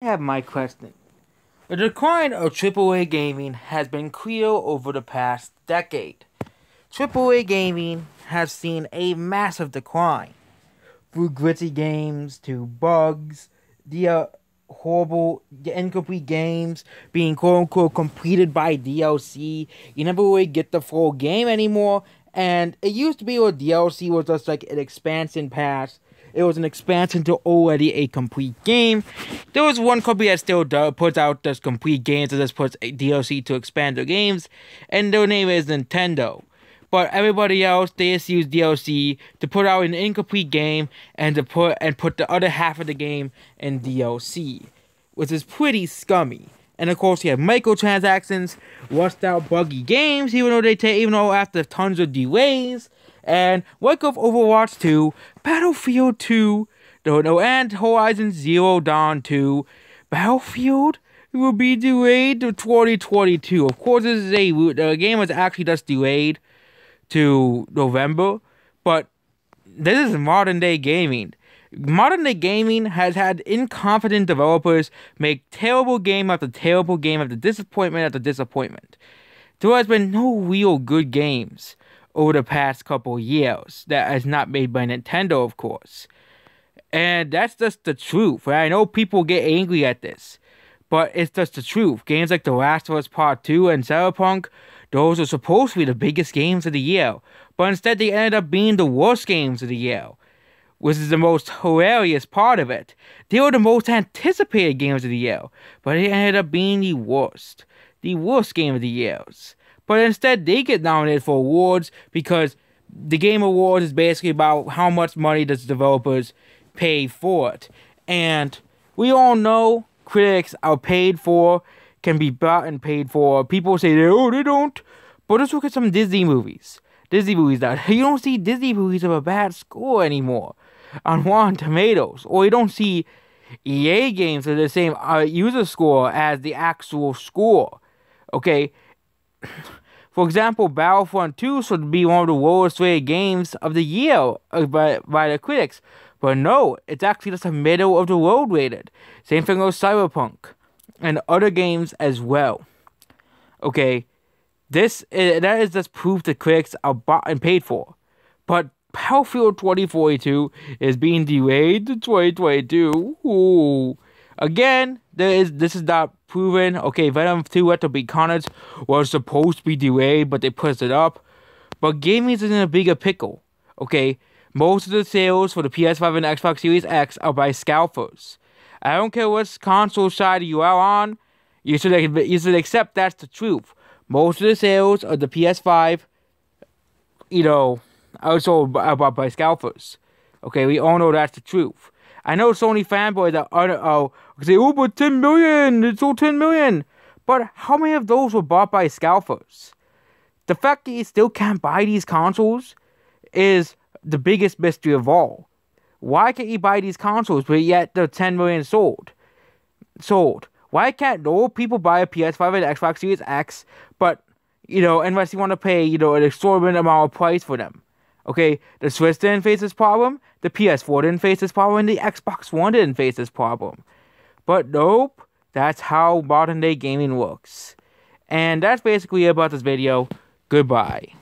I have my question. The decline of AAA gaming has been clear over the past decade. AAA gaming has seen a massive decline. Through gritty games to bugs, the horrible, incomplete games being quote-unquote completed by DLC. You never really get the full game anymore, and it used to be where DLC was just like an expansion pass. It was an expansion to already a complete game. There was one company that still puts out just complete games and just puts a DLC to expand their games, and their name is Nintendo. But everybody else, they just use DLC to put out an incomplete game and to put the other half of the game in DLC, which is pretty scummy. And of course, you have microtransactions, rushed out buggy games, even though after tons of delays. And like of Overwatch 2, Battlefield 2, and Horizon Zero Dawn 2, Battlefield will be delayed to 2022. Of course, the game was actually just delayed to November, but this is modern day gaming. Modern day gaming has had incompetent developers make terrible game after terrible game after disappointment after disappointment. There has been no real good games over the past couple years that is not made by Nintendo, of course. And that's just the truth. I know people get angry at this, but it's just the truth. Games like The Last of Us Part 2 and Cyberpunk, those are supposed to be the biggest games of the year, but instead they ended up being the worst games of the year, which is the most hilarious part of it. They were the most anticipated games of the year, but they ended up being the worst game of the years. But instead they get nominated for awards because the Game Awards is basically about how much money does developers pay for it. And we all know critics are paid for, can be bought and paid for. People say, oh, they don't. But let's look at some Disney movies. Disney movies that you don't see Disney movies of a bad score anymore on Rotten Tomatoes. Or you don't see EA games with the same user score as the actual score. Okay? For example, Battlefront 2 should be one of the lowest rated games of the year by the critics. But no, it's actually just a middle of the road rated. Same thing with Cyberpunk and other games as well. Okay, that is just proof the critics are bought and paid for. But Battlefield 2042 is being delayed to 2022. Ooh. Again, this is not proven. Okay, Venom 2 Let There Be Carnage was supposed to be delayed, but they pushed it up. But gaming is in a bigger pickle. Okay, most of the sales for the PS5 and Xbox Series X are by scalpers. I don't care what console side you are on, you should accept that's the truth. Most of the sales of the PS5, are sold bought by scalpers. Okay, we all know that's the truth. I know Sony fanboys that say, oh, but 10 million, it's all 10 million. But how many of those were bought by scalpers? The fact that you still can't buy these consoles is the biggest mystery of all. Why can't you buy these consoles, but yet they're 10 million sold? Why can't no people buy a PS5 and Xbox Series X, but, unless you want to pay, an exorbitant amount of price for them? Okay, the Switch didn't face this problem, the PS4 didn't face this problem, and the Xbox One didn't face this problem. But nope, that's how modern day gaming works. And that's basically it about this video. Goodbye.